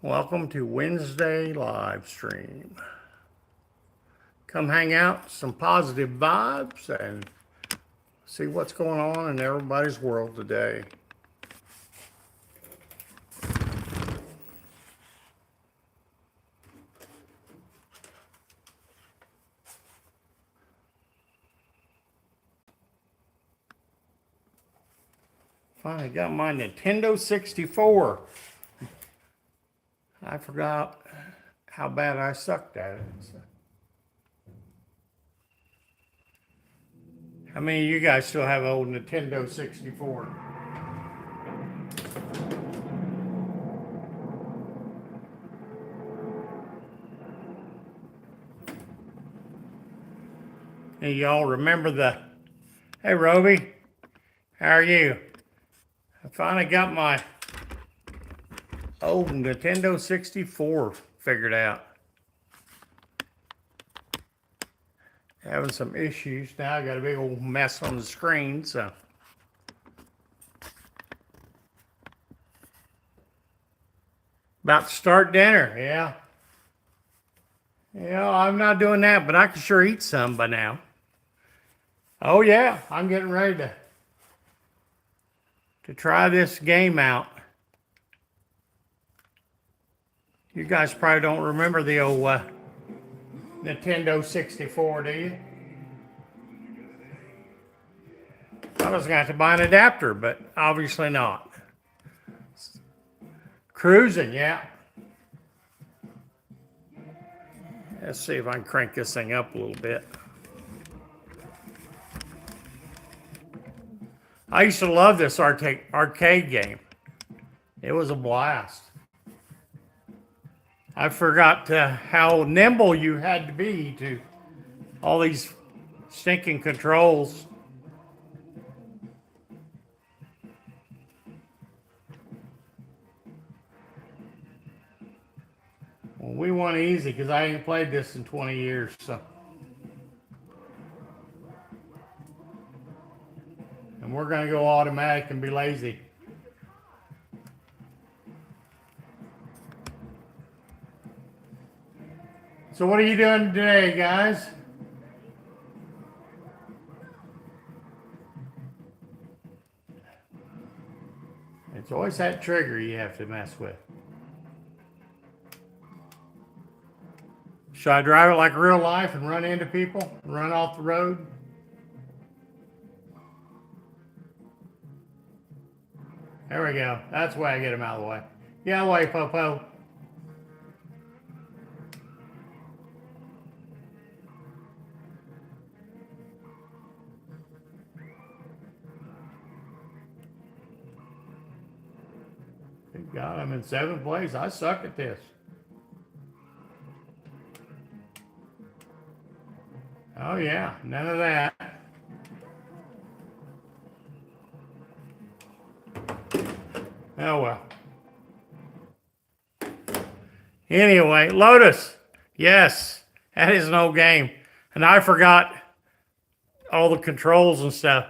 Welcome to Wednesday live stream. Come hang out, some positive vibes, and see what's going on in everybody's world today. Finally got my Nintendo 64. I forgot how bad I sucked at it. How many of you guys still have old Nintendo 64? And y'all remember hey Roby, how are you? I finally got my old Nintendo 64 figured out. Having some issues now. I got a big old mess on the screen, so. About to start dinner, yeah. Yeah, I'm not doing that, but I can sure eat some by now. Oh yeah, I'm getting ready to try this game out. You guys probably don't remember the old Nintendo 64, do you? I was going to have to buy an adapter, but obviously not. Cruising, yeah. Let's see if I can crank this thing up a little bit. I used to love this arcade game. It was a blast. I forgot how nimble you had to be to all these stinking controls. Well, we want easy because I ain't played this in 20 years, so. And we're going to go automatic and be lazy. So what are you doing today, guys? It's always that trigger you have to mess with. Should I drive it like real life and run into people? Run off the road? There we go. That's the way I get them out of the way. Get out of the way, Popo. Good God, I'm in 7th place. I suck at this. Oh yeah, none of that. Oh well. Anyway, Lotus. Yes, that is an old game. And I forgot all the controls and stuff.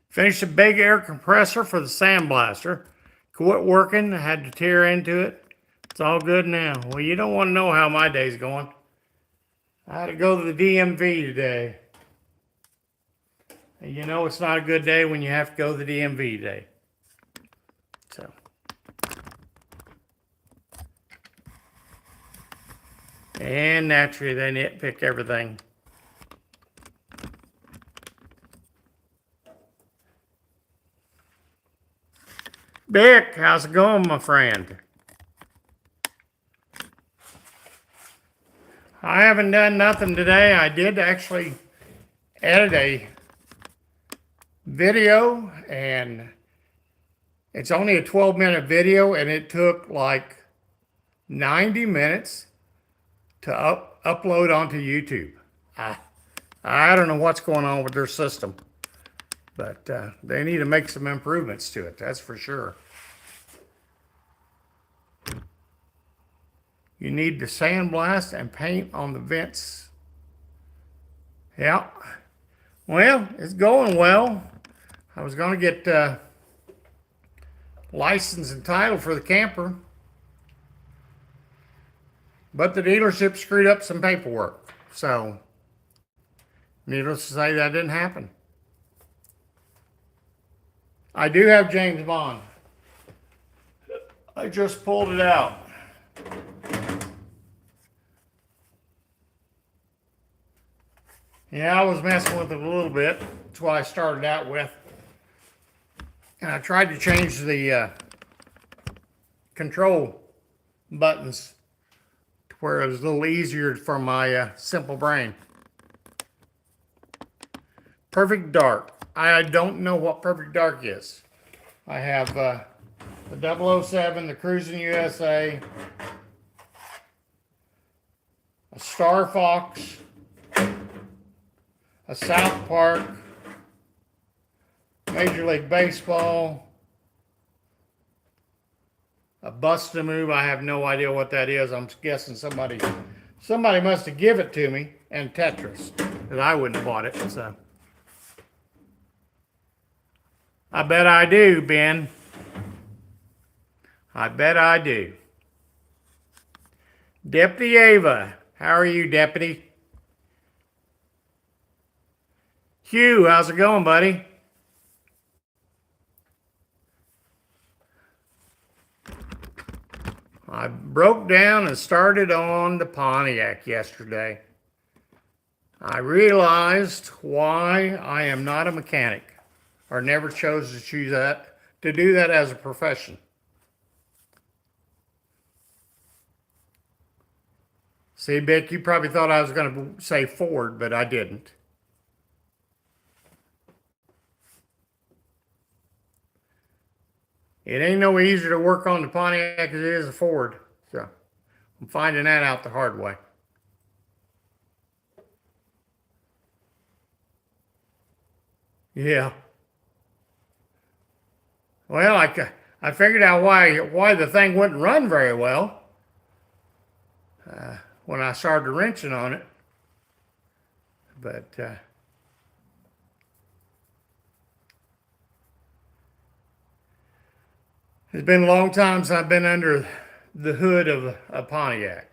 Finished a big air compressor for the sandblaster. Quit working, I had to tear into it. It's all good now. Well, you don't want to know how my day's going. I had to go to the DMV today. And you know it's not a good day when you have to go to the DMV today. So. And naturally, they nitpick everything. Bick, how's it going, my friend? I haven't done nothing today. I did actually edit a video, and it's only a 12-minute video, and it took like 90 minutes to upload onto YouTube. I don't know what's going on with their system, but they need to make some improvements to it, that's for sure. You need to sandblast and paint on the vents. Yeah. Well, it's going well. I was going to get license and title for the camper. But the dealership screwed up some paperwork. So, needless to say, that didn't happen. I do have James Bond. I just pulled it out. Yeah, I was messing with it a little bit. That's what I started out with. And I tried to change the control buttons to where it was a little easier for my simple brain. Perfect Dark. I don't know what Perfect Dark is. I have the 007, the Cruising USA, a Star Fox, a South Park, Major League Baseball, a Bust-A-Move. I have no idea what that is. I'm guessing somebody must have given it to me, and Tetris, because I wouldn't have bought it. So I bet I do, Ben. I bet I do. Deputy Ava. How are you, Deputy? Hugh, how's it going, buddy? I broke down and started on the Pontiac yesterday. I realized why I am not a mechanic, or never chose to do that as a profession. See, Vic, you probably thought I was going to say Ford, but I didn't. It ain't no easier to work on the Pontiac as it is a Ford. So I'm finding that out the hard way. Yeah. Well, I figured out why the thing wouldn't run very well when I started wrenching on it. But it's been a long time since I've been under the hood of a Pontiac,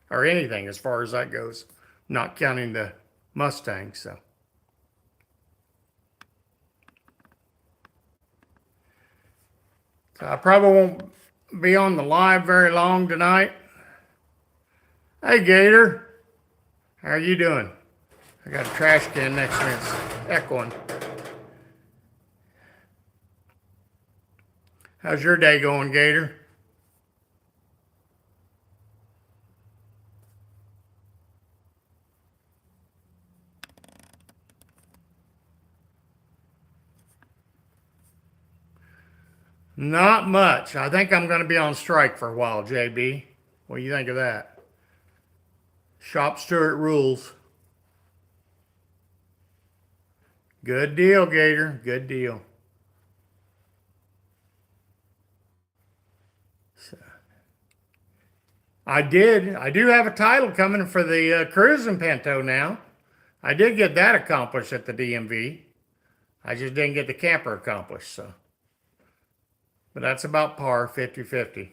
or anything as far as that goes, not counting the Mustang. So I probably won't be on the live very long tonight. Hey, Gator, how are you doing? I got a trash can next to me. It's echoing. How's your day going, Gator? Not much. I think I'm going to be on strike for a while, JB. What do you think of that? Shop Stewart rules. Good deal, Gator. Good deal. So, I do have a title coming for the Cruising Pinto now. I did get that accomplished at the DMV. I just didn't get the camper accomplished, so. But that's about par, 50-50.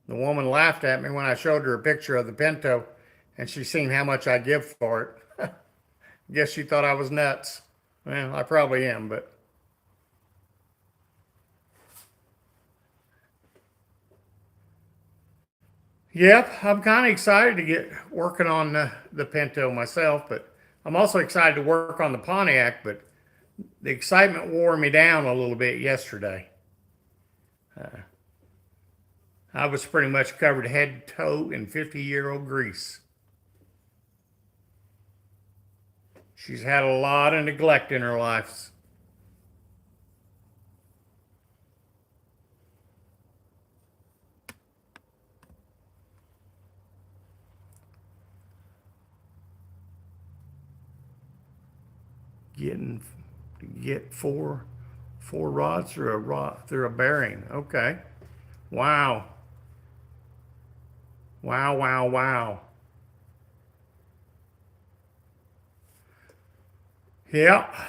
The woman laughed at me when I showed her a picture of the Pinto, and she seen how much I give for it. Guess she thought I was nuts. Well, I probably am, but. Yep, I'm kind of excited to get working on the Pinto myself, but I'm also excited to work on the Pontiac, but the excitement wore me down a little bit yesterday. I was pretty much covered head to toe in 50-year-old grease. She's had a lot of neglect in her life. Get four rods through a bearing. Okay. Wow. Wow, wow, wow. Yeah,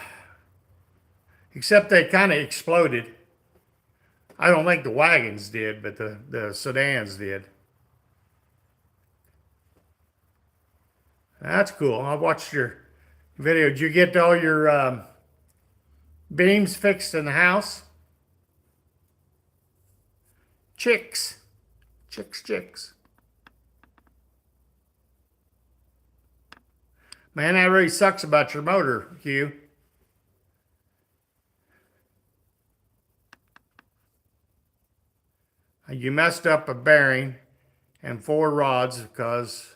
except they kind of exploded. I don't think the wagons did, but the sedans did. That's cool. I watched your video. Did you get all your beams fixed in the house? Chicks. Chicks, chicks. Man, that really sucks about your motor, Hugh. You messed up a bearing and four rods because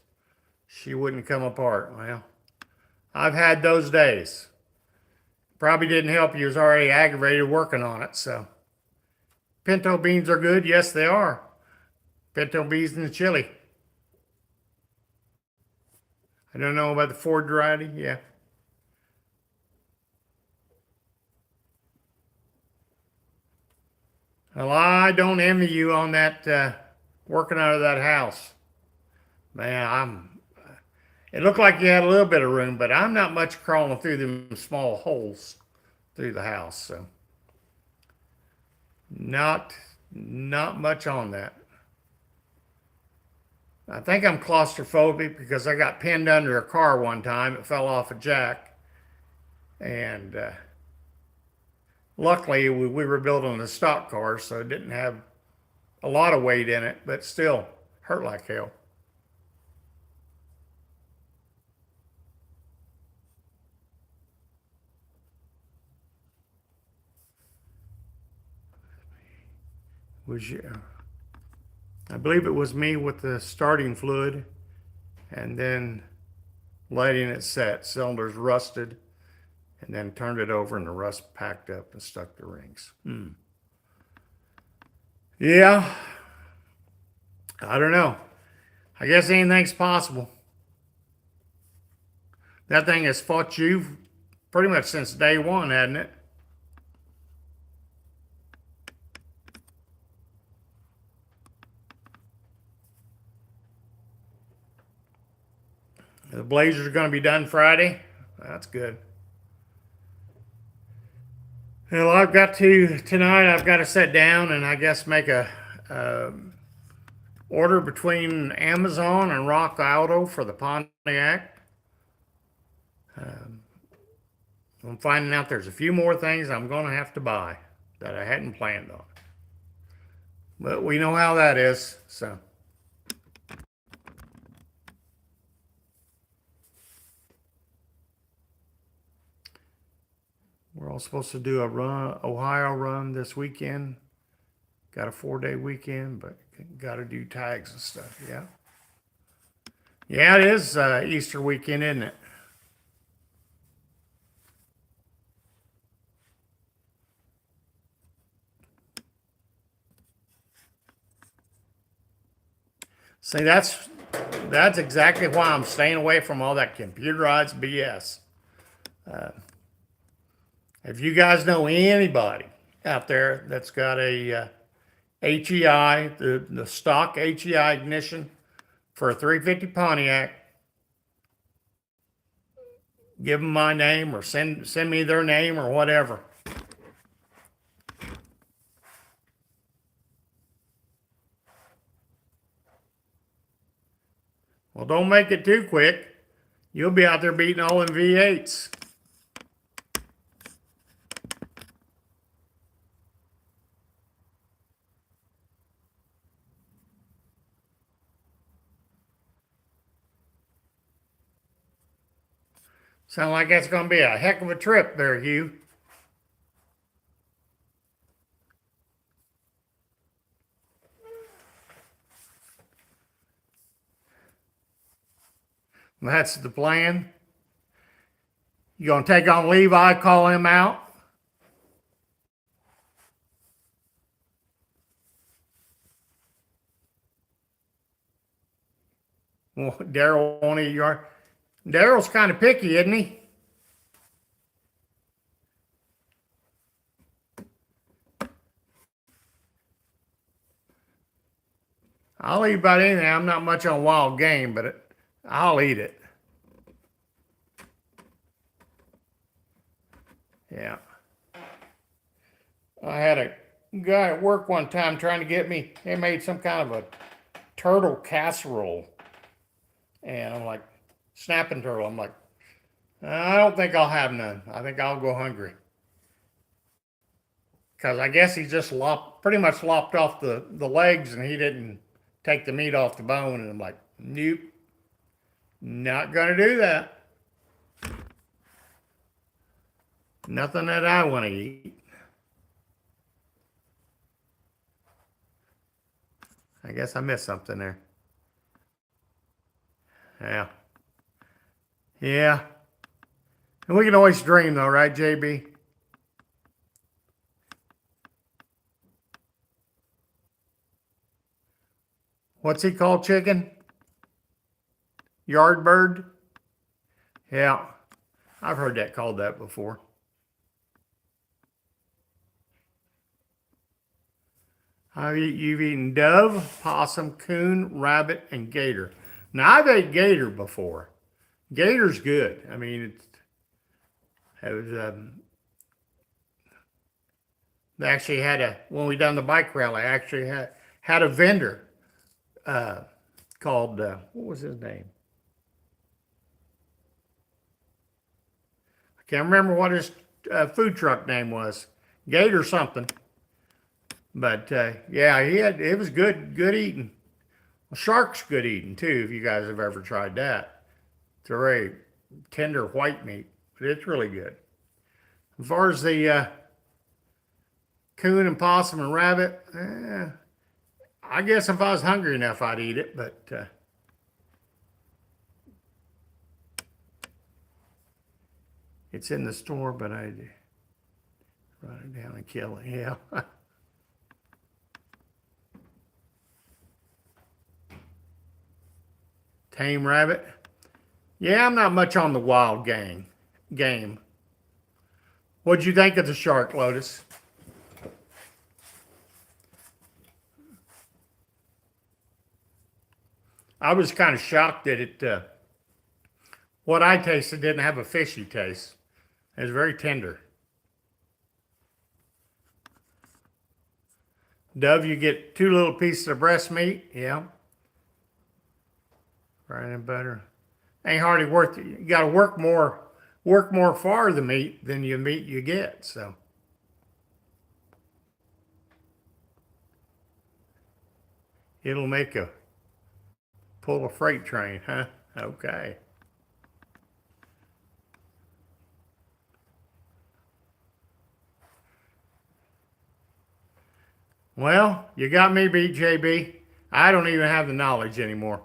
she wouldn't come apart. Well, I've had those days. Probably didn't help. You was already aggravated working on it, so. Pinto beans are good. Yes, they are. Pinto beans and chili. I don't know about the Ford variety. Yeah. Well, I don't envy you on that working out of that house. Man, it looked like you had a little bit of room, but I'm not much crawling through them small holes through the house, so not not much on that. I think I'm claustrophobic because I got pinned under a car one time. It fell off a jack, and luckily we were building a stock car, so it didn't have a lot of weight in it, but still hurt like hell. Was you? I believe it was me with the starting fluid, and then letting it set. Cylinders rusted, and then turned it over, and the rust packed up and stuck the rings. Yeah, I don't know. I guess anything's possible. That thing has fought you pretty much since day one, hasn't it? The blazers are going to be done Friday. That's good. Well, tonight. I've got to sit down and I guess make a order between Amazon and Rock Auto for the Pontiac. I'm finding out there's a few more things I'm going to have to buy that I hadn't planned on. But we know how that is, so. We're all supposed to do a run, Ohio run this weekend. Got a 4-day weekend, but got to do tags and stuff. Yeah. Yeah, it is Easter weekend, isn't it? See, that's exactly why I'm staying away from all that computerized BS. If you guys know anybody out there that's got a HEI, the stock HEI ignition for a 350 Pontiac, give them my name or send me their name or whatever. Well, don't make it too quick. You'll be out there beating all them V8s. Sound like that's going to be a heck of a trip there, Hugh. That's the plan. You going to take on Levi, call him out? Well, Daryl won't eat your. Daryl's kind of picky, isn't he? I'll eat about anything. I'm not much on wild game, but I'll eat it. Yeah. I had a guy at work one time trying to get me, they made some kind of a turtle casserole. And I'm like, snapping turtle. I'm like, I don't think I'll have none. I think I'll go hungry. Because I guess he just pretty much lopped off the legs and he didn't take the meat off the bone. And I'm like, nope, not going to do that. Nothing that I want to eat. I guess I missed something there. Yeah. Yeah. And we can always dream though, right, JB? What's he called, chicken? Yard bird? Yeah. I've heard that called that before. You've eaten dove, possum, coon, rabbit, and gator. Now, I've ate gator before. Gator's good. I mean, it was, they actually when we done the bike rally, I actually had a vendor uh, called, what was his name? I can't remember what his food truck name was. Gator something. But yeah, it was good eating. Well, shark's good eating too, if you guys have ever tried that. It's a very tender white meat, but it's really good. As far as the coon and possum and rabbit, I guess if I was hungry enough, I'd eat it, but it's in the store, but I'd run it down and kill it. Yeah. Tame rabbit. Yeah, I'm not much on the wild game. What'd you think of the shark, Lotus? I was kind of shocked that what I tasted didn't have a fishy taste. It was very tender. Dove, you get 2 little pieces of breast meat. Yeah. Fried in butter. Ain't hardly worth it. You got to work more for the meat than the meat you get. So it'll make a pull a freight train, huh? Okay. Well, you got me beat, JB. I don't even have the knowledge anymore.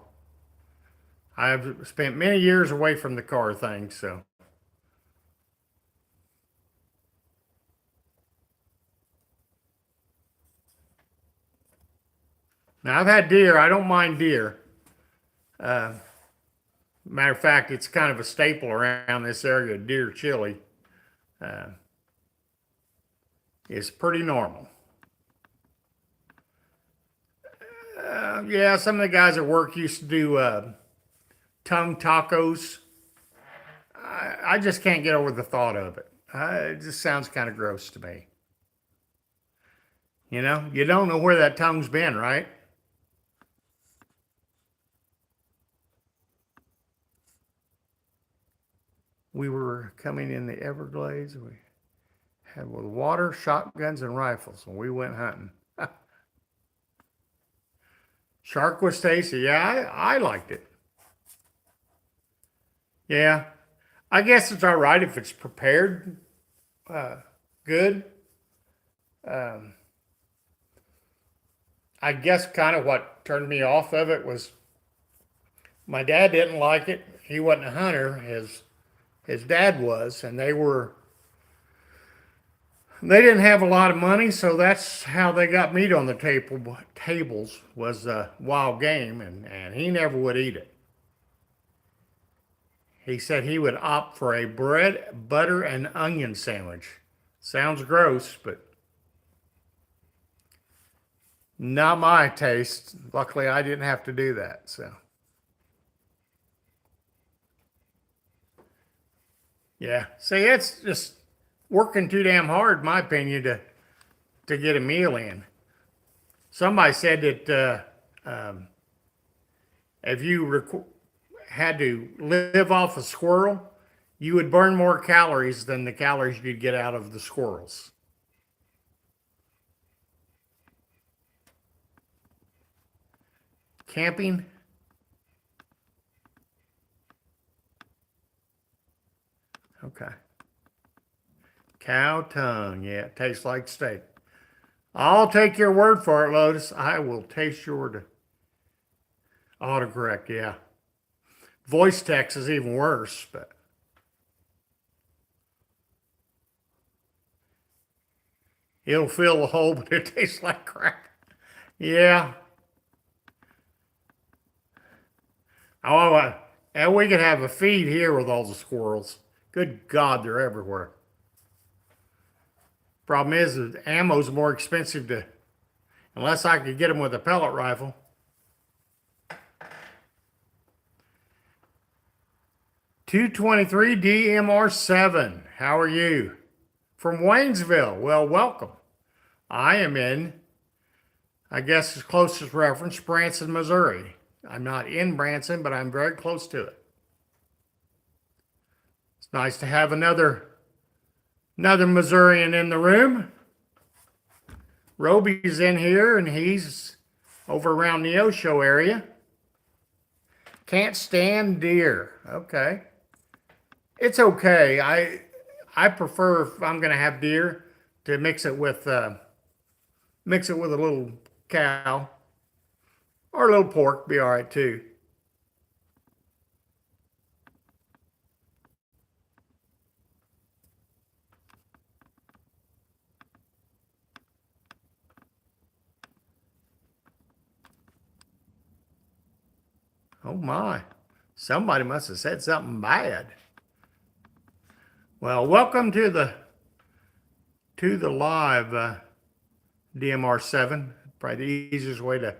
I've spent many years away from the car thing, so. Now, I've had deer. I don't mind deer. Matter of fact, it's kind of a staple around this area. Deer chili uh, is pretty normal. Yeah, some of the guys at work used to do tongue tacos. I just can't get over the thought of it. It just sounds kind of gross to me. You know, you don't know where that tongue's been, right? We were coming in the Everglades. We had with water, shotguns, and rifles, and we went hunting. Shark was tasty. Yeah, I liked it. Yeah, I guess it's all right if it's prepared uh, good. Um, I guess kind of what turned me off of it was my dad didn't like it. He wasn't a hunter. His dad was, and they didn't have a lot of money, so that's how they got meat on the tables was wild game, and he never would eat it. He said he would opt for a bread, butter, and onion sandwich. Sounds gross, but not my taste. Luckily, I didn't have to do that. So, yeah. See, it's just working too damn hard, in my opinion, to get a meal in. Somebody said that if you had to live off a squirrel, you would burn more calories than the calories you'd get out of the squirrels. Camping? Okay. Cow tongue. Yeah, it tastes like steak. I'll take your word for it, Lotus. I will taste your autocorrect. Yeah. Voice text is even worse, but it'll fill the hole, but it tastes like crap. Yeah. Oh, and we could have a feed here with all the squirrels. Good God, they're everywhere. Problem is, the ammo's more expensive unless I could get them with a pellet rifle. $223 DMR7. How are you? From Waynesville. Well, welcome. I am in, I guess the closest reference, Branson, Missouri. I'm not in Branson, but I'm very close to it. It's nice to have another Missourian in the room. Roby's in here, and he's over around the Neosho area. Can't stand deer. Okay. It's okay. I prefer, if I'm going to have deer, to mix it with a little cow or a little pork. Be all right too. Oh my! Somebody must have said something bad. Well, welcome to the live DMR7. Probably the easiest way to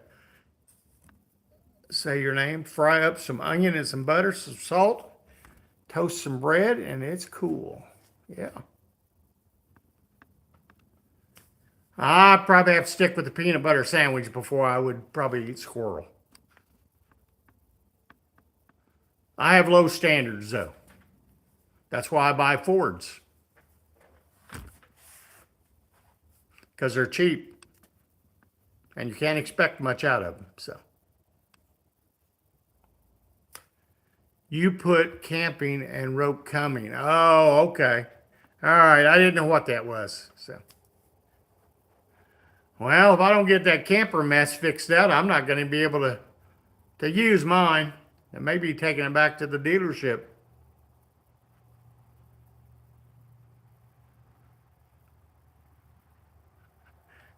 say your name. Fry up some onion and some butter, some salt, toast some bread, and it's cool. Yeah. I probably have to stick with the peanut butter sandwich before I would probably eat squirrel. I have low standards though. That's why I buy Fords. Because they're cheap. And you can't expect much out of them. So you put camping and rope coming. Oh, okay. All right. I didn't know what that was. So, well, if I don't get that camper mess fixed out, I'm not going to be able to use mine. And maybe taking it back to the dealership.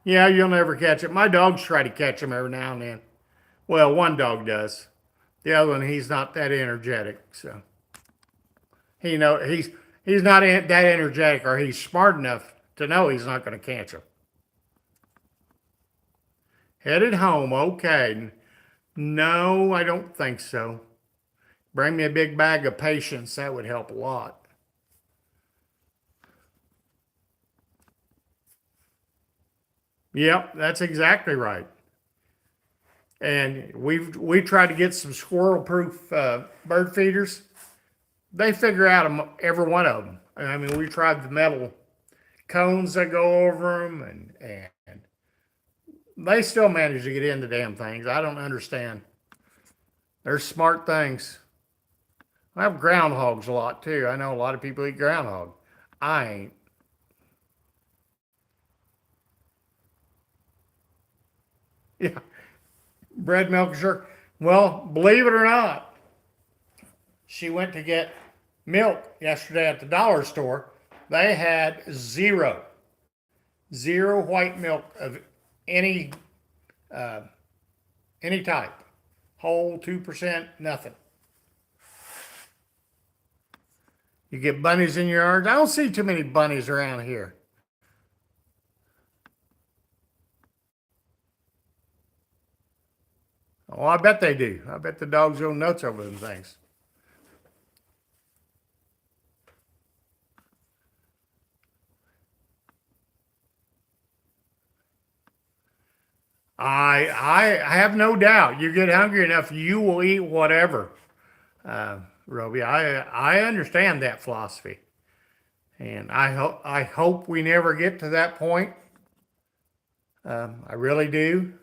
Yeah, you'll never catch it. My dogs try to catch them every now and then. Well, one dog does. The other one, he's not that energetic. So he's not that energetic, or he's smart enough to know he's not going to catch them. Headed home, okay. No, I don't think so. Bring me a big bag of patience. That would help a lot. Yep, that's exactly right. And we tried to get some squirrel-proof bird feeders. They figure out every one of them. I mean, we tried the metal cones that go over them, and they still manage to get into damn things. I don't understand. They're smart things. I have groundhogs a lot too. I know a lot of people eat groundhog. I ain't. Yeah, bread, milk, and sugar. Well, believe it or not, she went to get milk yesterday at the dollar store. They had zero white milk of any type. Whole 2%, nothing. You get bunnies in your yard. I don't see too many bunnies around here. Oh, I bet they do. I bet the dogs go nuts over them things. I have no doubt. You get hungry enough, you will eat whatever. Roby, I understand that philosophy, and I hope we never get to that point. I really do.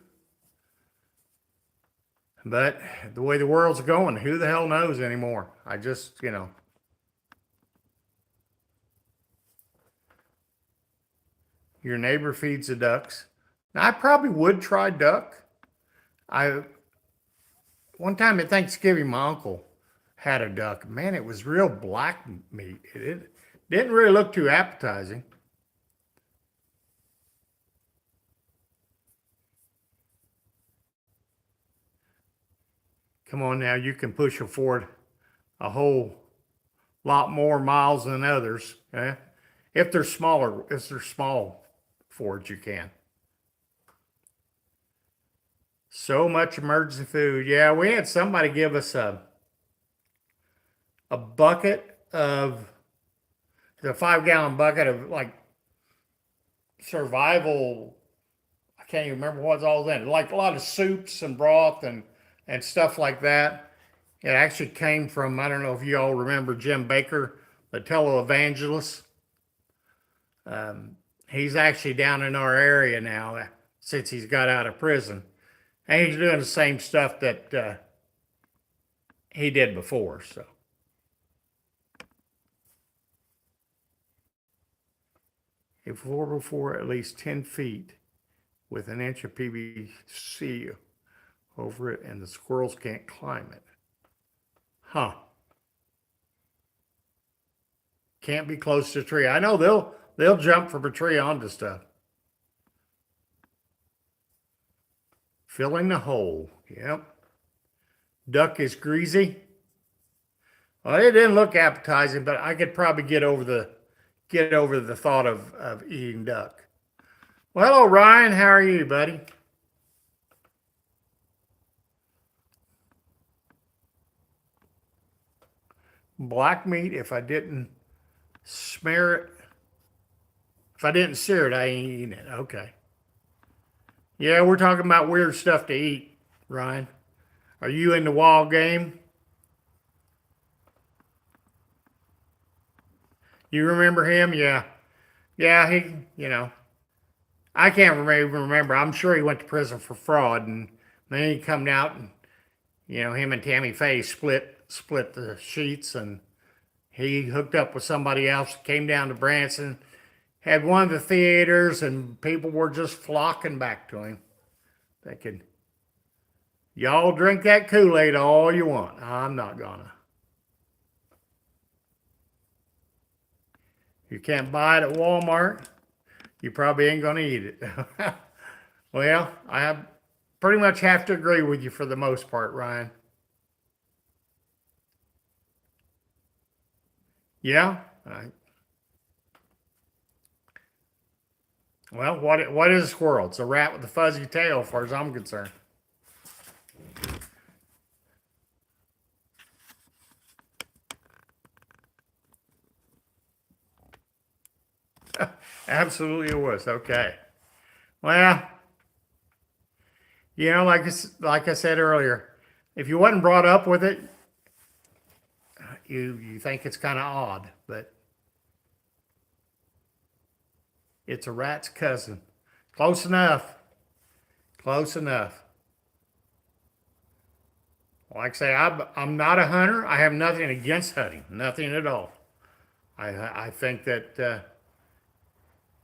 But the way the world's going, who the hell knows anymore? I just, your neighbor feeds the ducks. Now, I probably would try duck. I One time at Thanksgiving, my uncle had a duck. Man, it was real black meat. It didn't really look too appetizing. Come on now, you can push a Ford a whole lot more miles than others. If they're small Fords, you can. So much emergency food. Yeah, we had somebody give us a bucket of the 5 gallon bucket of like survival. I can't even remember what's all in it. Like a lot of soups and broth and stuff like that. It actually came from, I don't know if you all remember Jim Baker, the televangelist. He's actually down in our area now since he's got out of prison. And he's doing the same stuff that he did before. So, a 4x4 at least 10 feet with an inch of PVC over it, and the squirrels can't climb it. Huh. Can't be close to a tree. I know they'll jump from a tree onto stuff. Filling the hole. Yep. Duck is greasy. Well, it didn't look appetizing, but I could probably get over the thought of eating duck. Well, hello, Ryan. How are you, buddy? Black meat, if I didn't smear it, if I didn't sear it, I ain't eating it. Okay. Yeah, we're talking about weird stuff to eat, Ryan. Are you in the wild game? You remember him? Yeah. Yeah, I can't remember. I'm sure he went to prison for fraud, and then he come out, and him and Tammy Faye split the sheets, and he hooked up with somebody else, came down to Branson, had one of the theaters, and people were just flocking back to him. Thinking, y'all drink that Kool-Aid all you want. I'm not gonna. You can't buy it at Walmart. You probably ain't gonna eat it. Well, pretty much have to agree with you for the most part, Ryan. Yeah. Well, what is a squirrel? It's a rat with a fuzzy tail, as far as I'm concerned. Absolutely, it was. Okay. Well, like I said earlier, if you wasn't brought up with it, you think it's kind of odd, but it's a rat's cousin. Close enough. Close enough. Like I say, I'm not a hunter. I have nothing against hunting. Nothing at all. I think that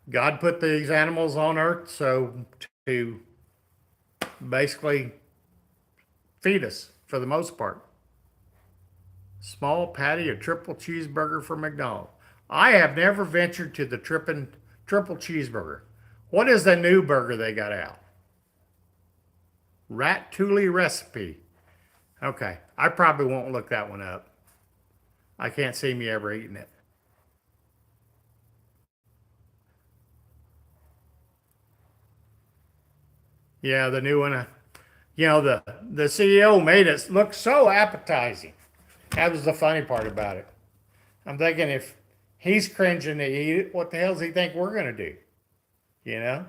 God put these animals on earth so to basically feed us for the most part. Small patty, a triple cheeseburger from McDonald's. I have never ventured to the triple cheeseburger. What is the new burger they got out? Ratatouille recipe. Okay, I probably won't look that one up. I can't see me ever eating it. Yeah, the new one. The CEO made it look so appetizing. That was the funny part about it. I'm thinking if he's cringing to eat it, what the hell does he think we're gonna do? You know?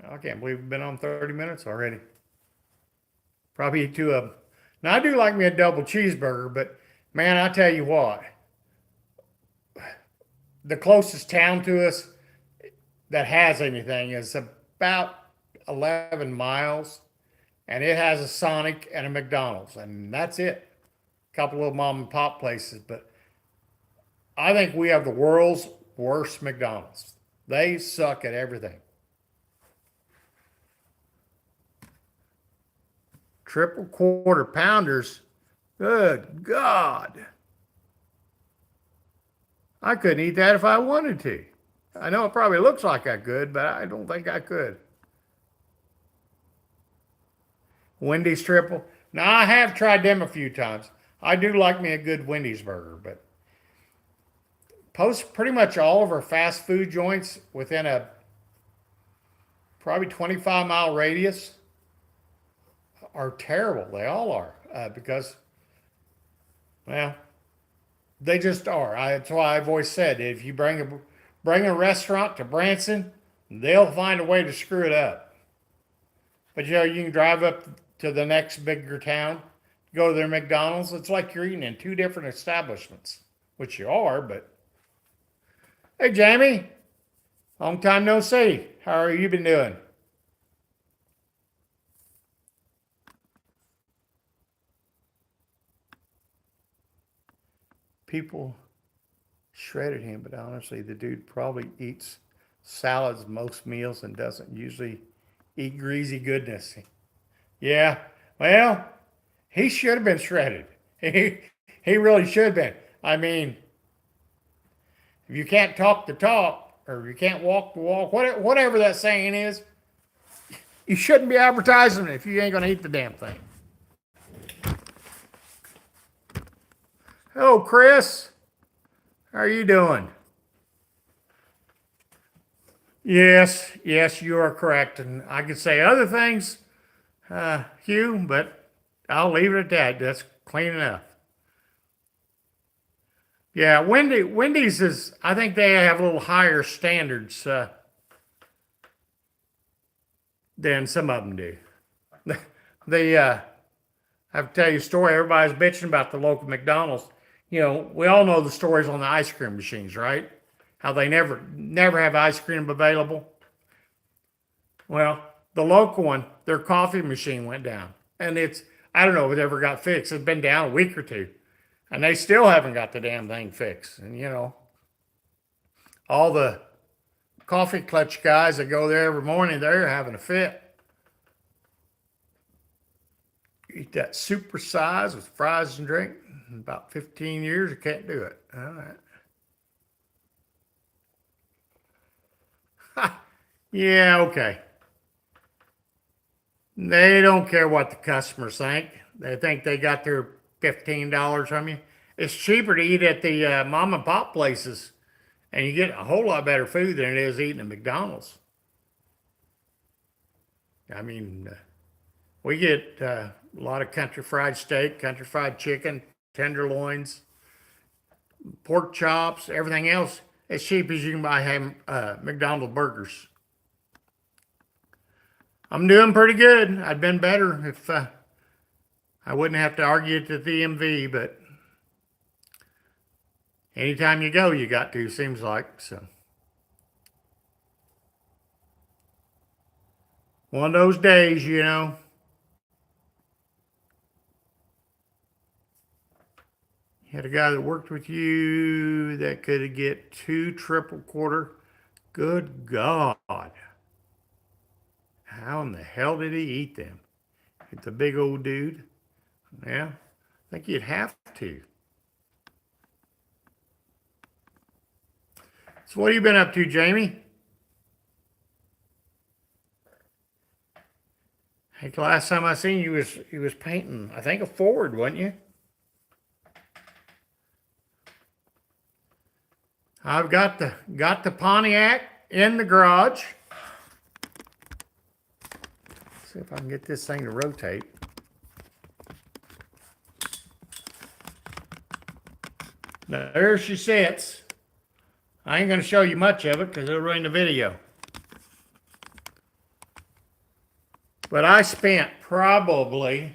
I can't believe we've been on 30 minutes already. Probably eat two of them. Now, I do like me a double cheeseburger, but man, I tell you what, the closest town to us that has anything is about 11 miles, and it has a Sonic and a McDonald's, and that's it. A couple of mom and pop places, but I think we have the world's worst McDonald's. They suck at everything. Triple quarter pounders. Good God. I couldn't eat that if I wanted to. I know it probably looks like I could, but I don't think I could. Wendy's triple. Now, I have tried them a few times. I do like me a good Wendy's burger, but pretty much all of our fast food joints within a probably 25-mile radius are terrible. They all are because, well, they just are. That's why I've always said if you bring a restaurant to Branson, they'll find a way to screw it up. But you know, you can drive up to the next bigger town, go to their McDonald's. It's like you're eating in two different establishments, which you are. But hey, Jamie, long time no see. How are you been doing? People shredded him, but honestly, the dude probably eats salads most meals and doesn't usually eat greasy goodness. Yeah, well, he should have been shredded. He really should have been. I mean, if you can't talk the talk or you can't walk the walk, whatever that saying is, you shouldn't be advertising it if you ain't going to eat the damn thing. Hello, Chris. How are you doing? Yes, you are correct. And I could say other things, Hugh, but I'll leave it at that. That's clean enough. Yeah, Wendy's is, I think they have a little higher standards than some of them do. I have to tell you a story. Everybody's bitching about the local McDonald's. You know, we all know the stories on the ice cream machines, right? How they never have ice cream available. Well, the local one, their coffee machine went down. And I don't know if it ever got fixed. It's been down a week or two. And they still haven't got the damn thing fixed. And, you know, all the coffee clutch guys that go there every morning, they're having a fit. Eat that super size with fries and drink. In about 15 years, I can't do it. All right. Yeah, okay. They don't care what the customers think. They think they got their $15 from you. It's cheaper to eat at the mom and pop places, and you get a whole lot better food than it is eating at McDonald's. I mean, we get a lot of country fried steak, country fried chicken, tenderloins, pork chops, everything else as cheap as you can buy McDonald's burgers. I'm doing pretty good. I'd been better if I wouldn't have to argue at the DMV, but anytime you go, you got to, seems like. So one of those days, you know. You had a guy that worked with you that could get 2 triple quarter. Good God. How in the hell did he eat them? It's a big old dude. Yeah, I think you'd have to. So what have you been up to, Jamie? I think the last time I seen you was painting, I think, a Ford, wasn't you? I've got the Pontiac in the garage. Let's see if I can get this thing to rotate. Now, there she sits. I ain't going to show you much of it because it'll ruin the video. But I spent probably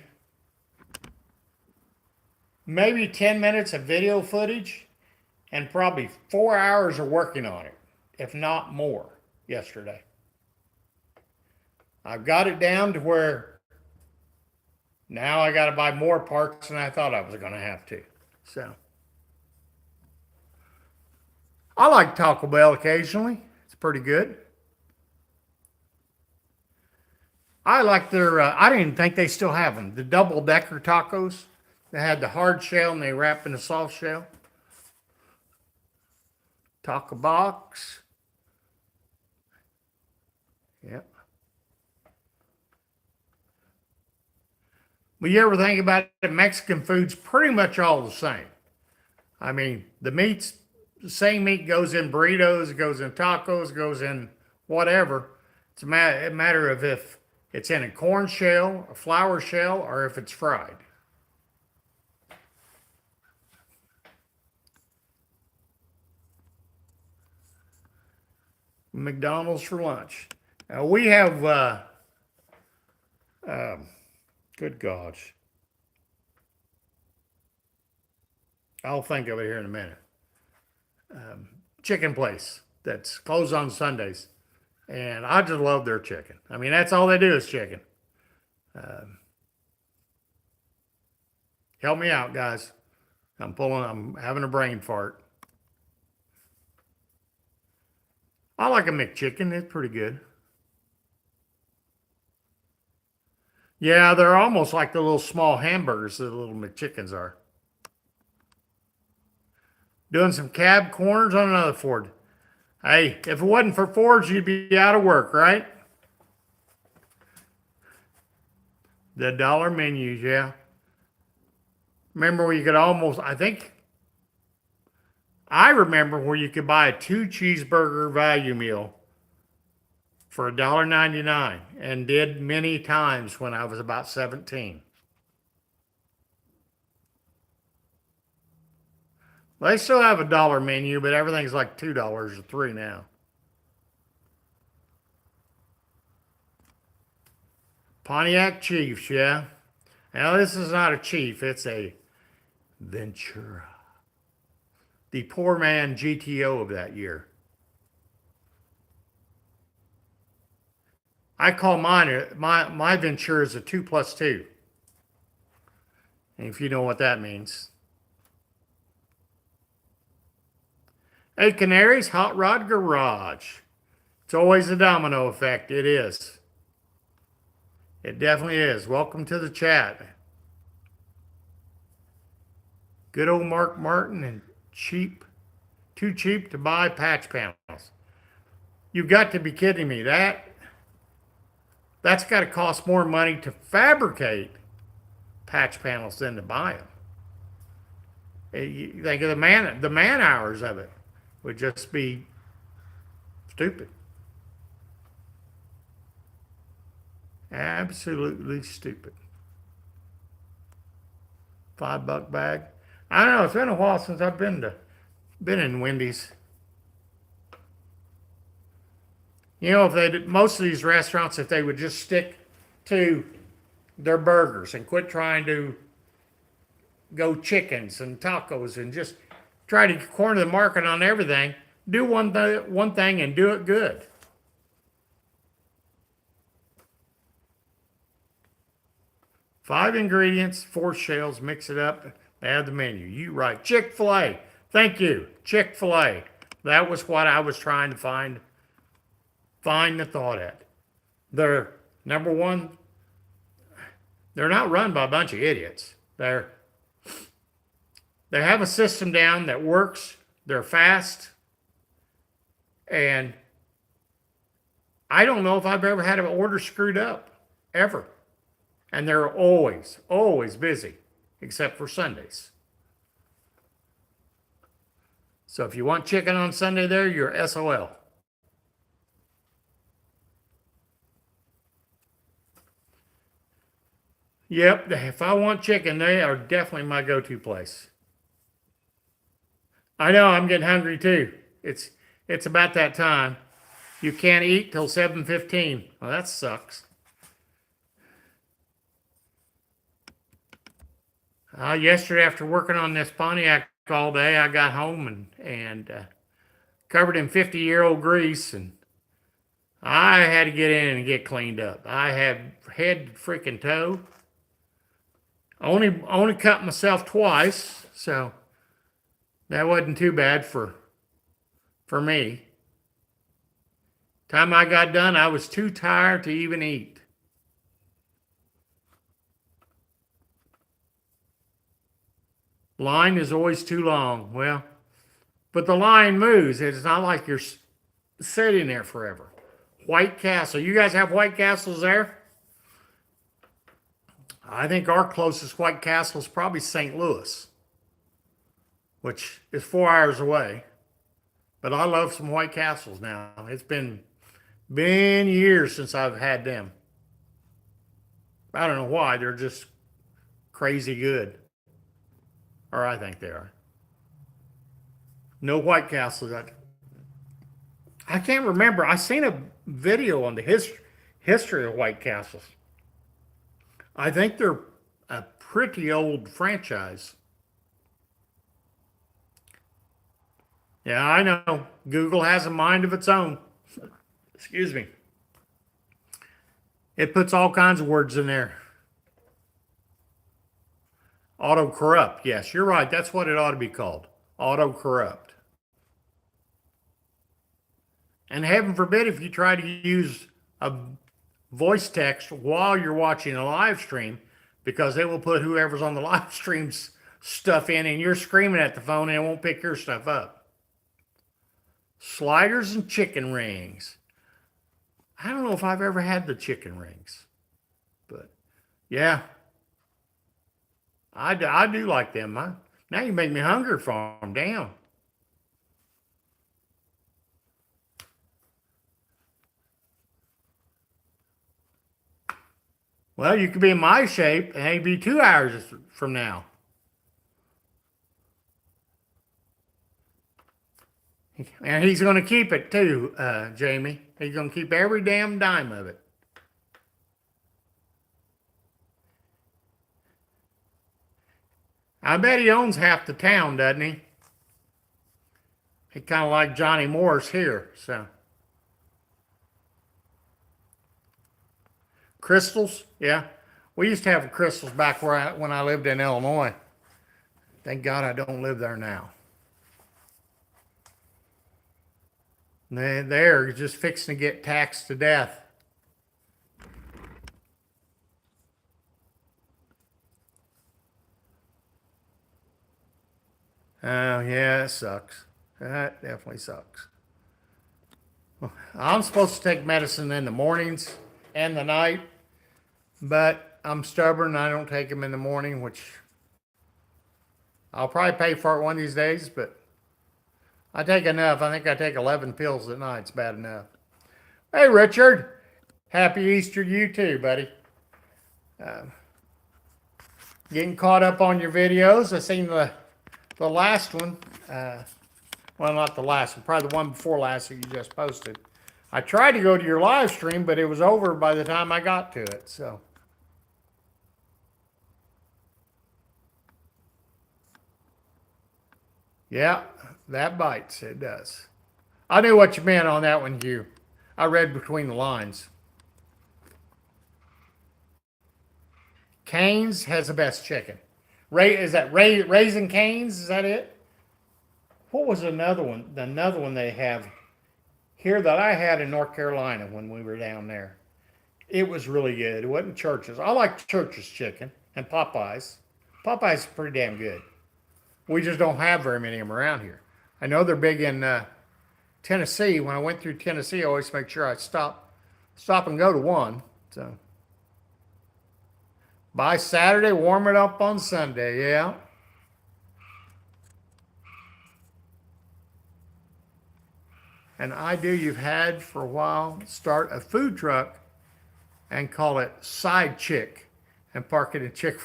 maybe 10 minutes of video footage and probably 4 hours of working on it, if not more, yesterday. I've got it down to where now I got to buy more parts than I thought I was going to have to. So I like Taco Bell occasionally. It's pretty good. I like their, I didn't think they still have them. The double-decker tacos. They had the hard shell and they wrap in the soft shell. Taco box. Yep. But you ever think about it, Mexican food's pretty much all the same. I mean, the meat's the same meat goes in burritos, goes in tacos, goes in whatever. It's a matter of if it's in a corn shell, a flour shell, or if it's fried. McDonald's for lunch. We have, good gosh. I'll think of it here in a minute. Chicken place that's closed on Sundays. And I just love their chicken. I mean, that's all they do is chicken. Help me out, guys. I'm having a brain fart. I like a McChicken. It's pretty good. Yeah, they're almost like the little small hamburgers that the little McChickens are. Doing some cab corners on another Ford. Hey, if it wasn't for Fords, you'd be out of work, right? The dollar menus, yeah. Remember where you could almost, I remember where you could buy a 2-cheeseburger value meal for $1.99 and did many times when I was about 17. They still have a dollar menu, but everything's like $2 or $3 now. Pontiac Chiefs, yeah. Now this is not a Chief, it's a Ventura. The poor man GTO of that year. I call mine, my Ventura is a 2+2. And if you know what that means. Hey, Canaries, Hot Rod Garage. It's always a domino effect. It is. It definitely is. Welcome to the chat. Good old Mark Martin and too cheap to buy patch panels. You've got to be kidding me. That's got to cost more money to fabricate patch panels than to buy them. You think of the man hours of it would just be stupid. Absolutely stupid. $5 bag. I don't know. It's been a while since I've been in Wendy's. You know, if most of these restaurants, if they would just stick to their burgers and quit trying to go chickens and tacos and just try to corner the market on everything, do one thing and do it good. Five ingredients, 4 shells, mix it up, add the menu. You right. Chick-fil-A. Thank you. Chick-fil-A. That was what I was trying to find the thought at. They're, number one, they're not run by a bunch of idiots. They have a system down that works. They're fast. And I don't know if I've ever had an order screwed up, ever. And they're always, always busy, except for Sundays. So if you want chicken on Sunday there, you're SOL. Yep, if I want chicken, they are definitely my go-to place. I know, I'm getting hungry too. It's about that time. You can't eat till 7:15. Well, that sucks. Yesterday, after working on this Pontiac all day, I got home and covered in 50-year-old grease, and I had to get in and get cleaned up. I had head to freaking toe. Only cut myself twice, so that wasn't too bad for me. Time I got done, I was too tired to even eat. Line is always too long. Well, but the line moves. It's not like you're sitting there forever. White Castle. You guys have White Castles there? I think our closest White Castle is probably St. Louis, which is 4 hours away. But I love some White Castles now. It's been years since I've had them. I don't know why. They're just crazy good. Or I think they are. No White Castles. I can't remember. I seen a video on the history of White Castles. I think they're a pretty old franchise. Yeah, I know. Google has a mind of its own. Excuse me. It puts all kinds of words in there. Auto corrupt. Yes, you're right. That's what it ought to be called. Auto corrupt. And heaven forbid if you try to use a voice text while you're watching a live stream, because it will put whoever's on the live stream's stuff in and you're screaming at the phone and it won't pick your stuff up. Sliders and chicken rings. I don't know if I've ever had the chicken rings, but yeah, I do like them. Now you make me hungry for them. Damn. Well, you could be in my shape and it'd be 2 hours from now. And he's going to keep it too, Jamie. He's going to keep every damn dime of it. I bet he owns half the town, doesn't he? He kind of like Johnny Morris here, so. Crystals, yeah. We used to have crystals back when I lived in Illinois. Thank God I don't live there now. They're just fixing to get taxed to death. Oh, yeah, it sucks. That definitely sucks. I'm supposed to take medicine in the mornings and the night, but I'm stubborn. I don't take them in the morning, which I'll probably pay for it one of these days, but I take enough. I think I take 11 pills at night. It's bad enough. Hey, Richard. Happy Easter to you too, buddy. Getting caught up on your videos. I seen the last one. Well, not the last one. Probably the one before last that you just posted. I tried to go to your live stream, but it was over by the time I got to it. So. Yeah, that bites. It does. I knew what you meant on that one, Hugh. I read between the lines. Cane's has the best chicken. Is that Raising Cane's? Is that it? What was another one? Another one they have here that I had in North Carolina when we were down there. It was really good. It wasn't Church's. I like Church's chicken and Popeyes. Popeyes is pretty damn good. We just don't have very many of them around here. I know they're big in Tennessee. When I went through Tennessee, I always make sure I stop and go to one. So by Saturday, warm it up on Sunday. Yeah. An idea you've had for a while: start a food truck and call it Side Chick and park it in Chick.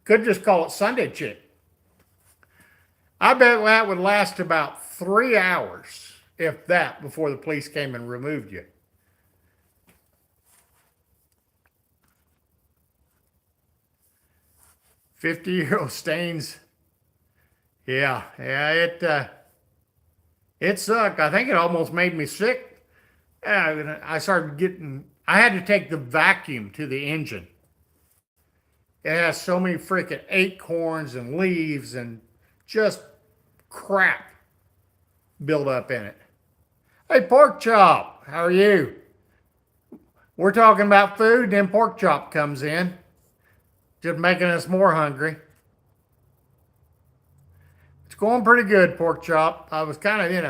Could just call it Sunday Chick. I bet that would last about 3 hours, if that, before the police came and removed you. 50-year-old stains. Yeah, it sucked. I think it almost made me sick. I started getting. I had to take the vacuum to the engine. It has so many freaking acorns and leaves and just crap built up in it. Hey, Pork Chop, how are you? We're talking about food, then Pork Chop comes in, just making us more hungry. It's going pretty good, Pork Chop. I was kind of in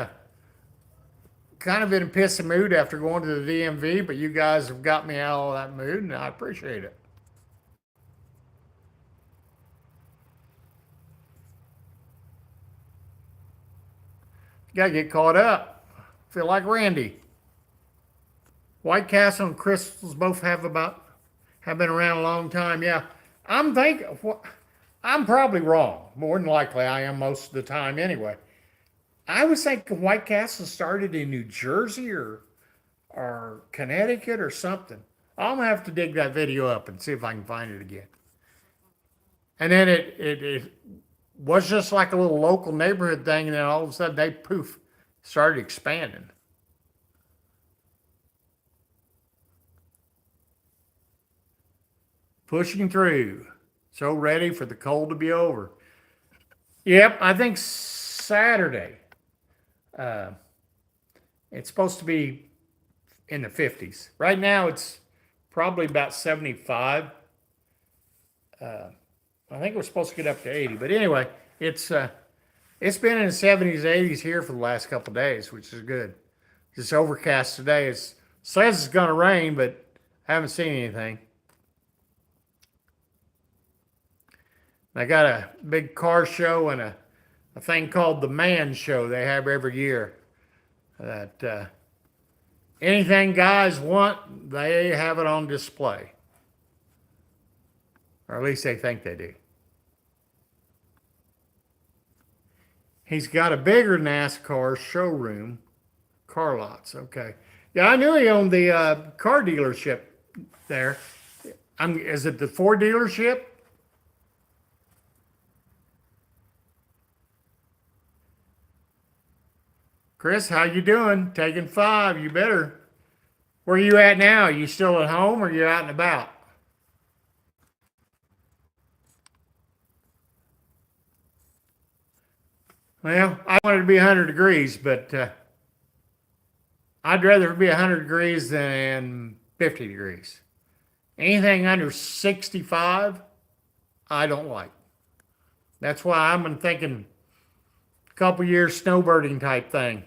a pissy mood after going to the DMV, but you guys have got me out of that mood, and I appreciate it. Got to get caught up. Feel like Randy. White Castle and Crystals both have been around a long time. Yeah, I'm thinking. I'm probably wrong. More than likely, I am most of the time anyway. I was thinking White Castle started in New Jersey or Connecticut or something. I'm gonna have to dig that video up and see if I can find it again. And then it was just like a little local neighborhood thing, and then all of a sudden they poof started expanding. Pushing through. So ready for the cold to be over. Yep, I think Saturday. Uh, it's supposed to be in the 50s. Right now it's probably about 75. Uh, I think we're supposed to get up to 80. But anyway, it's been in the 70s, 80s here for the last couple of days, which is good. It's overcast today. It says it's going to rain, but I haven't seen anything. I got a big car show and a thing called the Man Show they have every year. That anything guys want, they have it on display. Or at least they think they do. He's got a bigger NASCAR showroom, car lots. Okay. Yeah, I knew he owned the car dealership there. Is it the Ford dealership? Chris, how you doing? Taking 5. You better. Where you at now? You still at home or you out and about? Well, I wanted to be 100 degrees, but I'd rather be 100 degrees than 50 degrees. Anything under 65, I don't like. That's why I'm thinking a couple years snowbirding type thing.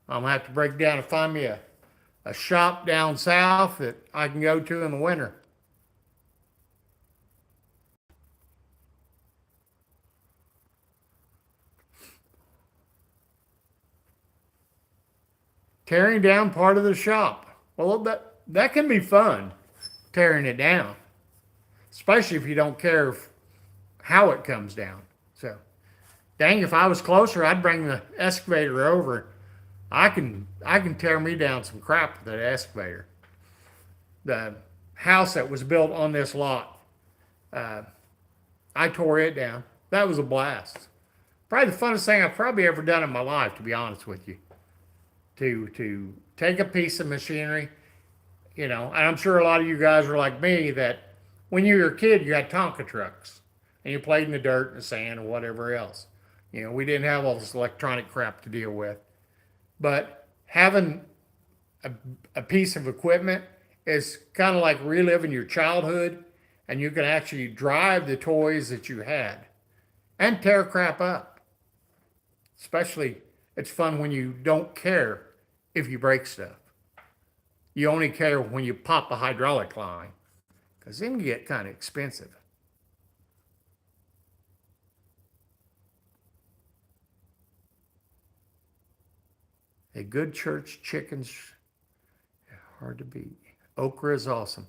I'm gonna have to break down and find me a shop down south that I can go to in the winter. Tearing down part of the shop. Well, that can be fun, tearing it down, especially if you don't care how it comes down. So, dang, if I was closer, I'd bring the excavator over. I can tear me down some crap with that excavator. The house that was built on this lot, uh, I tore it down. That was a blast. Probably the funnest thing I've probably ever done in my life, to be honest with you. To take a piece of machinery, and I'm sure a lot of you guys are like me that when you were a kid, you had Tonka trucks and you played in the dirt and the sand and whatever else. We didn't have all this electronic crap to deal with. But having a, a piece of equipment is kind of like reliving your childhood, and you can actually drive the toys that you had and tear crap up. Especially, it's fun when you don't care if you break stuff. You only care when you pop a hydraulic line, because then you get kind of expensive. A good church chicken's hard to beat. Okra is awesome.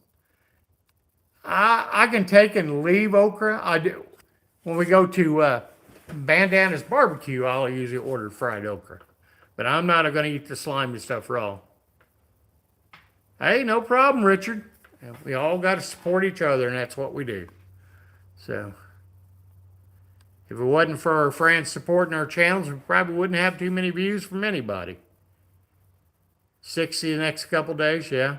I can take and leave okra. I do. When we go to Bandana's Barbecue, I'll usually order fried okra. But I'm not going to eat the slimy stuff raw. Hey, no problem, Richard. We all got to support each other, and that's what we do. So, If it wasn't for our friends supporting our channels, we probably wouldn't have too many views from anybody. 60 the next couple days, yeah.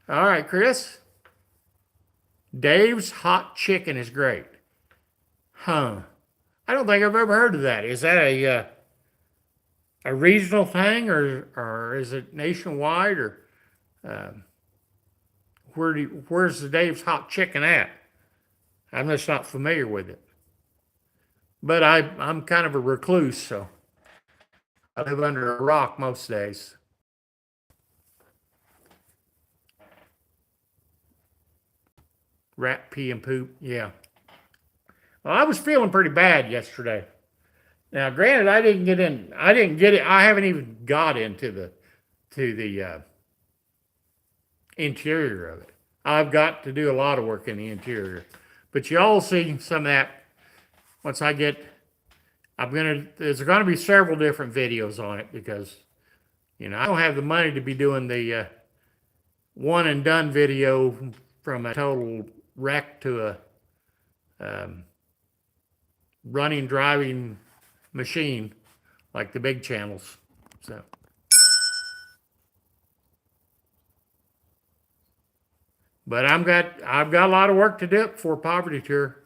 All right, Chris. Dave's Hot Chicken is great. Huh. I don't think I've ever heard of that. Is that a regional thing, or is it nationwide, or where's the Dave's Hot Chicken at? I'm just not familiar with it. But I'm kind of a recluse, so I live under a rock most days. Rat pee and poop, yeah. Well, I was feeling pretty bad yesterday. Now, granted, I didn't get it. I haven't even got into the interior of it. I've got to do a lot of work in the interior. But y'all see some of that once I get, there's gonna be several different videos on it because, I don't have the money to be doing the one and done video from a total wreck to a running, driving machine like the big channels. So. But I've got a lot of work to do before Poverty Tour.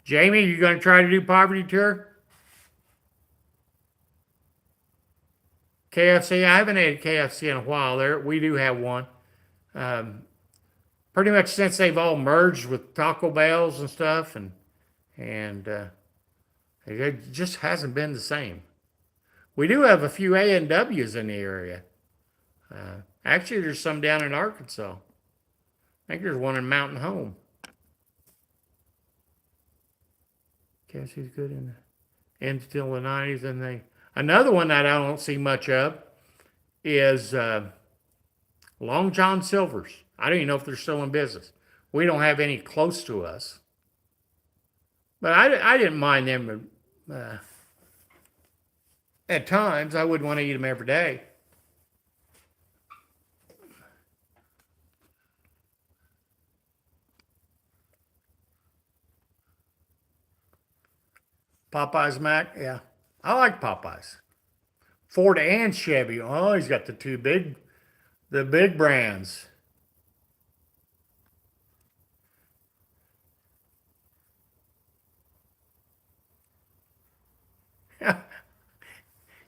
Jamie, you going to try to do Poverty Tour? KFC, I haven't had KFC in a while. We do have one. Pretty much since they've all merged with Taco Bells and stuff, and it just hasn't been the same. We do have a few A&Ws in the area. Actually, there's some down in Arkansas. I think there's one in Mountain Home. KFC's good until the 90s, and another one that I don't see much of is Long John Silver's. I don't even know if they're still in business. We don't have any close to us, but I didn't mind them at times. I wouldn't want to eat them every day. Popeyes Mac, yeah. I like Popeyes. Ford and Chevy. Oh, he's got the big brands.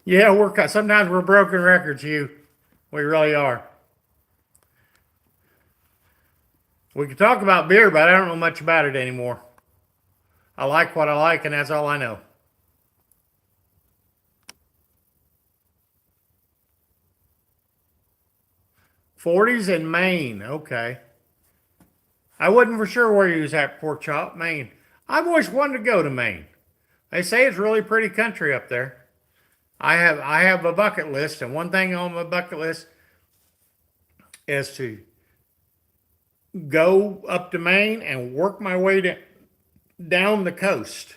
Yeah, sometimes we're broken records, Hugh. We really are. We can talk about beer, but I don't know much about it anymore. I like what I like, and that's all I know. '40s in Maine, okay. I wasn't for sure where he was at, Pork Chop, Maine. I've always wanted to go to Maine. They say it's really pretty country up there. I have a bucket list, and one thing on my bucket list is to go up to Maine and work my way down the coast.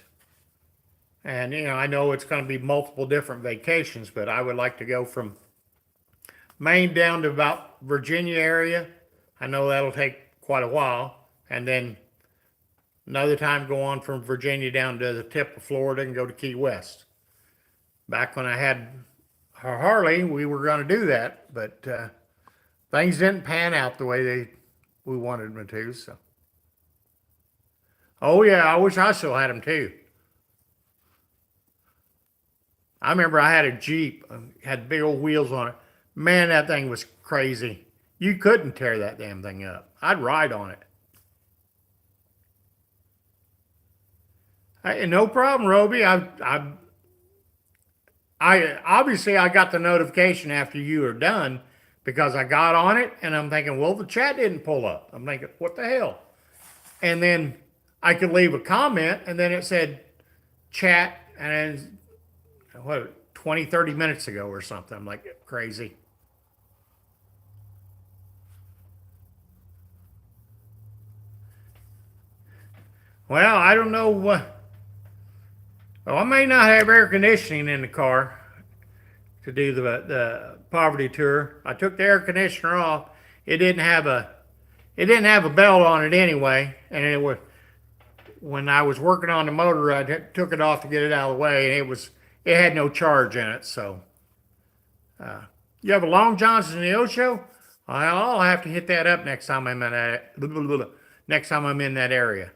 And, I know it's going to be multiple different vacations, but I would like to go from Maine down to about Virginia area. I know that'll take quite a while. And then another time go on from Virginia down to the tip of Florida and go to Key West. Back when I had Harley, we were going to do that, but things didn't pan out the way we wanted them to. So, oh yeah, I wish I still had them too. I remember I had a Jeep, had big old wheels on it. Man, that thing was crazy. You couldn't tear that damn thing up. I'd ride on it. No problem, Roby. I obviously I got the notification after you were done because I got on it and I'm thinking, well, the chat didn't pull up. I'm thinking, what the hell? And then I could leave a comment and then it said chat, and what, 20, 30 minutes ago or something. I'm like, crazy. Well, I don't know. Well, I may not have air conditioning in the car to do the Poverty Tour. I took the air conditioner off. It didn't have It didn't have a belt on it anyway, and it was when I was working on the motor, I took it off to get it out of the way, and it had no charge in it. So you have a Long John's in the Neosho? I'll have to hit that up next time I'm in that next time I'm in that area.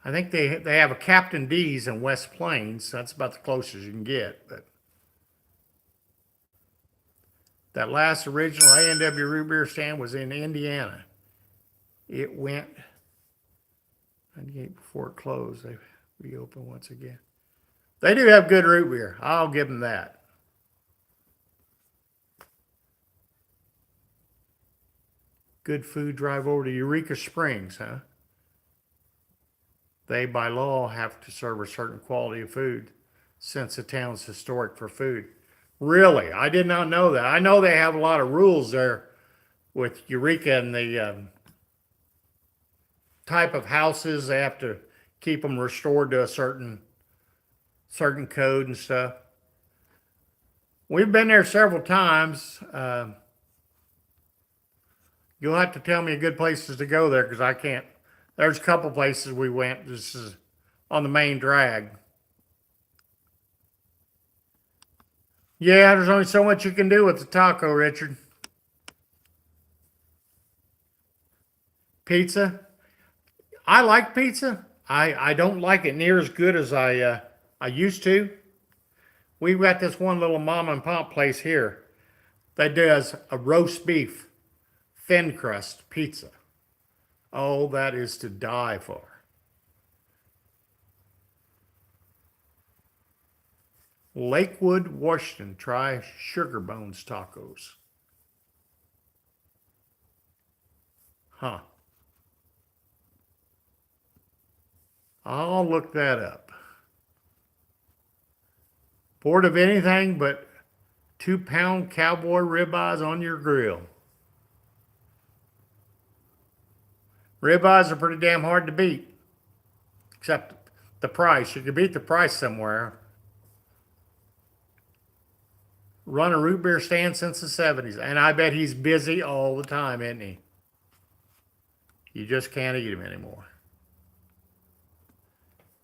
I think they have a Captain D's in West Plains. That's about the closest you can get. But that last original A&W root beer stand was in Indiana. It went 98 before it closed. They reopened once again. They do have good root beer. I'll give them that. Good food drive over to Eureka Springs, huh? They, by law, have to serve a certain quality of food since the town's historic for food. Really? I did not know that. I know they have a lot of rules there with Eureka and the type of houses. They have to keep them restored to a certain code and stuff. We've been there several times. You'll have to tell me good places to go there because I can't. There's a couple places we went. This is on the main drag. Yeah, there's only so much you can do with the taco, Richard. Pizza. I like pizza. I don't like it near as good as I used to. We've got this one little mom and pop place here that does a roast beef thin crust pizza. Oh, that is to die for. Lakewood, Washington. Try Sugar Bones tacos. Huh. I'll look that up. Bored of anything but 2-pound cowboy ribeyes on your grill. Ribeyes are pretty damn hard to beat. Except the price. You can beat the price somewhere. Run a root beer stand since the 70s. And I bet he's busy all the time, isn't he? You just can't eat him anymore.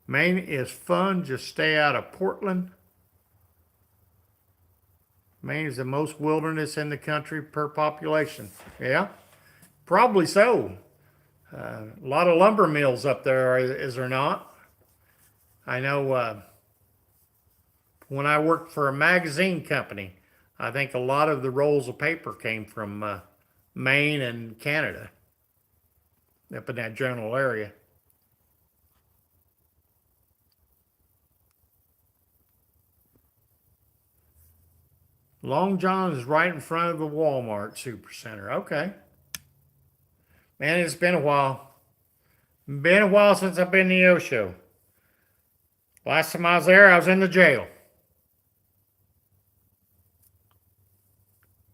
Maine is fun. Just stay out of Portland. Maine is the most wilderness in the country per population. Yeah, probably so. A lot of lumber mills up there, is there not? I know when I worked for a magazine company, I think a lot of the rolls of paper came from Maine and Canada, up in that general area. Long John is right in front of the Walmart Supercenter. Okay. Man, it's been a while. Been a while since I've been to the Neosho. Last time I was there, I was in the jail.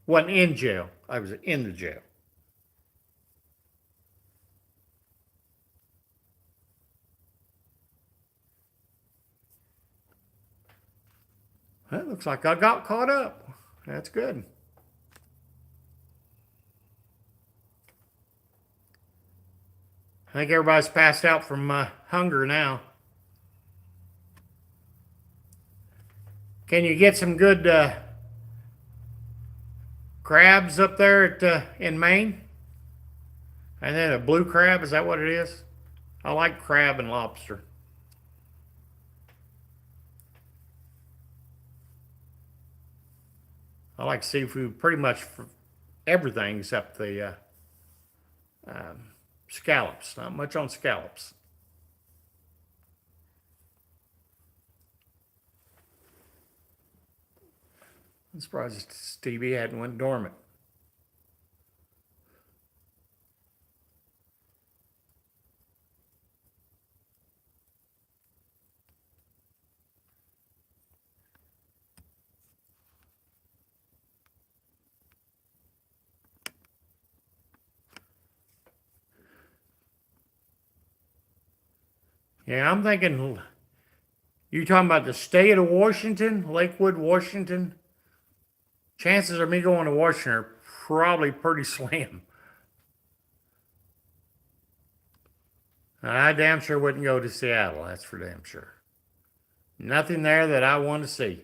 Wasn't in jail. I was in the jail. That looks like I got caught up. That's good. I think everybody's passed out from hunger now. Can you get some good crabs up there in Maine? And then a blue crab, is that what it is? I like crab and lobster. I like seafood pretty much for everything except the scallops. Not much on scallops. I'm surprised Stevie hadn't went dormant. Yeah, I'm thinking, you talking about the state of Washington, Lakewood, Washington? chances of me going to Washington are probably pretty slim. I damn sure wouldn't go to Seattle, that's for damn sure. Nothing there that I want to see.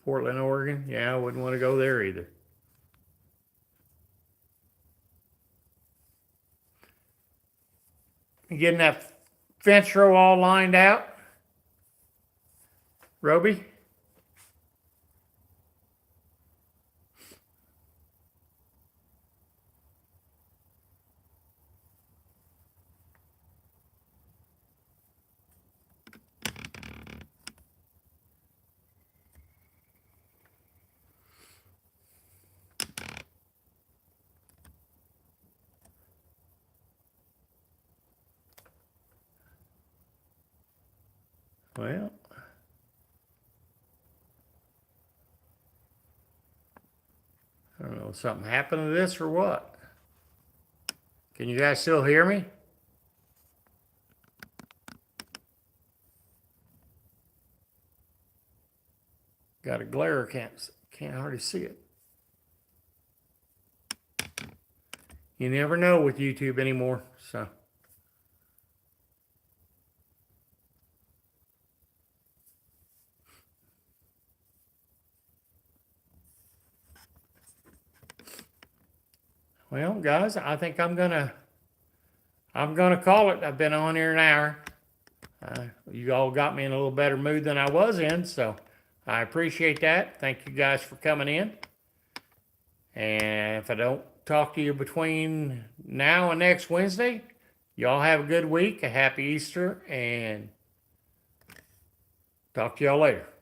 Portland, Oregon, yeah, I wouldn't want to go there either. Getting that fence row all lined out. Roby? Well, I don't know, something happened to this or what? Can you guys still hear me? Got a glare, can't hardly see it. You never know with YouTube anymore, so. Well, guys, I think I'm gonna call it. I've been on here an hour. You all got me in a little better mood than I was in, so I appreciate that. Thank you guys for coming in. And if I don't talk to you between now and next Wednesday, y'all have a good week, a happy Easter, and talk to y'all later.